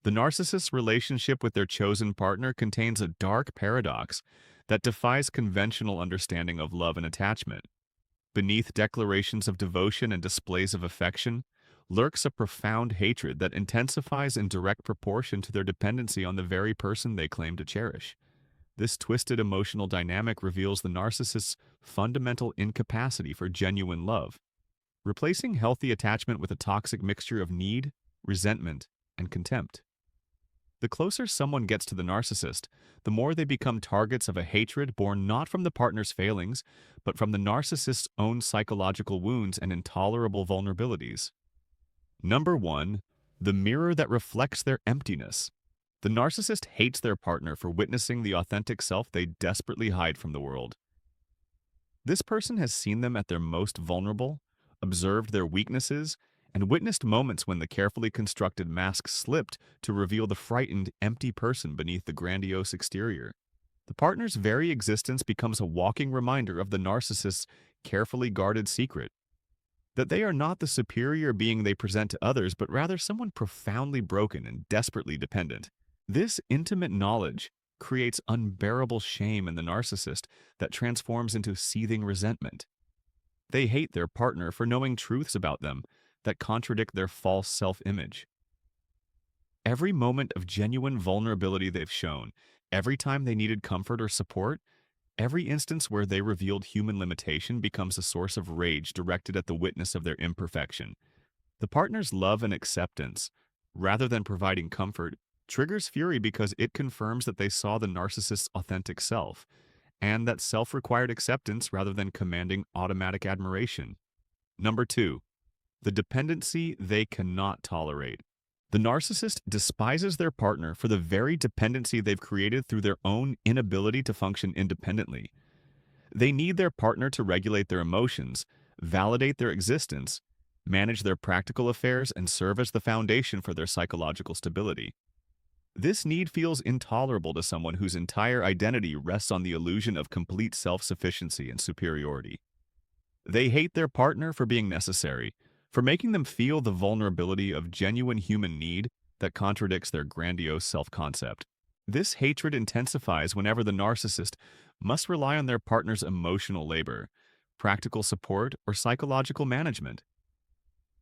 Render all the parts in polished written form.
The narcissist's relationship with their chosen partner contains a dark paradox that defies conventional understanding of love and attachment. Beneath declarations of devotion and displays of affection lurks a profound hatred that intensifies in direct proportion to their dependency on the very person they claim to cherish. This twisted emotional dynamic reveals the narcissist's fundamental incapacity for genuine love, replacing healthy attachment with a toxic mixture of need, resentment, and contempt. The closer someone gets to the narcissist, the more they become targets of a hatred born not from the partner's failings, but from the narcissist's own psychological wounds and intolerable vulnerabilities. Number 1. The mirror that reflects their emptiness. The narcissist hates their partner for witnessing the authentic self they desperately hide from the world. This person has seen them at their most vulnerable, observed their weaknesses, and witnessed moments when the carefully constructed mask slipped to reveal the frightened, empty person beneath the grandiose exterior. The partner's very existence becomes a walking reminder of the narcissist's carefully guarded secret, that they are not the superior being they present to others, but rather someone profoundly broken and desperately dependent. This intimate knowledge creates unbearable shame in the narcissist that transforms into seething resentment. They hate their partner for knowing truths about them that contradict their false self-image. Every moment of genuine vulnerability they've shown, every time they needed comfort or support, every instance where they revealed human limitation becomes a source of rage directed at the witness of their imperfection. The partner's love and acceptance, rather than providing comfort, triggers fury because it confirms that they saw the narcissist's authentic self, and that self required acceptance rather than commanding automatic admiration. Number 2. The dependency they cannot tolerate. The narcissist despises their partner for the very dependency they've created through their own inability to function independently. They need their partner to regulate their emotions, validate their existence, manage their practical affairs, and serve as the foundation for their psychological stability. This need feels intolerable to someone whose entire identity rests on the illusion of complete self-sufficiency and superiority. They hate their partner for being necessary, for making them feel the vulnerability of genuine human need that contradicts their grandiose self-concept. This hatred intensifies whenever the narcissist must rely on their partner's emotional labor, practical support, or psychological management.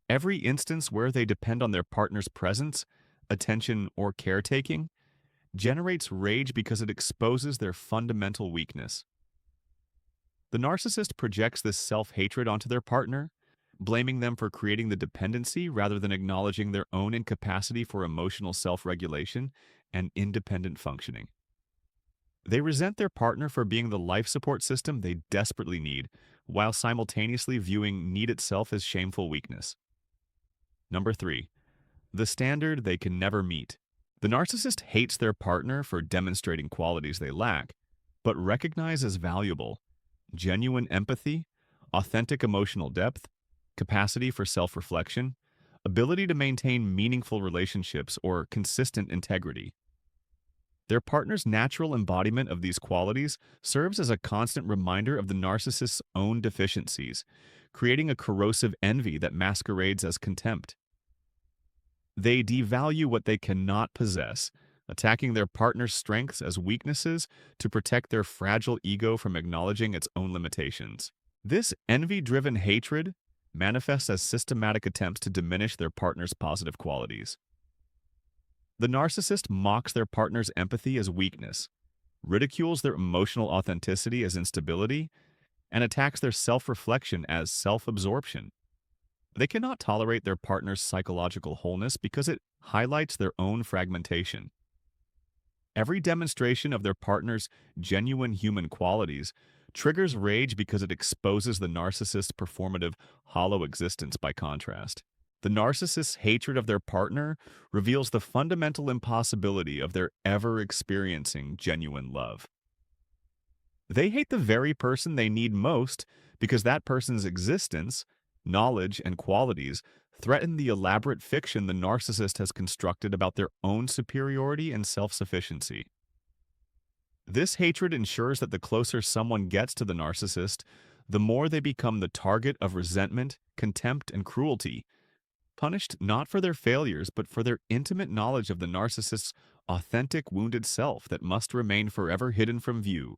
Every instance where they depend on their partner's presence, attention, or caretaking generates rage because it exposes their fundamental weakness. The narcissist projects this self-hatred onto their partner, blaming them for creating the dependency rather than acknowledging their own incapacity for emotional self-regulation and independent functioning. They resent their partner for being the life support system they desperately need, while simultaneously viewing need itself as shameful weakness. Number 3. The standard they can never meet. The narcissist hates their partner for demonstrating qualities they lack, but recognize as valuable: genuine empathy, authentic emotional depth, capacity for self-reflection, ability to maintain meaningful relationships, or consistent integrity. Their partner's natural embodiment of these qualities serves as a constant reminder of the narcissist's own deficiencies, creating a corrosive envy that masquerades as contempt. They devalue what they cannot possess, attacking their partner's strengths as weaknesses to protect their fragile ego from acknowledging its own limitations. This envy-driven hatred manifests as systematic attempts to diminish their partner's positive qualities. The narcissist mocks their partner's empathy as weakness, ridicules their emotional authenticity as instability, and attacks their self-reflection as self-absorption. They cannot tolerate their partner's psychological wholeness because it highlights their own fragmentation. Every demonstration of their partner's genuine human qualities triggers rage because it exposes the narcissist's performative, hollow existence by contrast. The narcissist's hatred of their partner reveals the fundamental impossibility of their ever experiencing genuine love. They hate the very person they need most because that person's existence, knowledge, and qualities threaten the elaborate fiction the narcissist has constructed about their own superiority and self-sufficiency. This hatred ensures that the closer someone gets to the narcissist, the more they become the target of resentment, contempt, and cruelty, punished not for their failures but for their intimate knowledge of the narcissist's authentic wounded self that must remain forever hidden from view.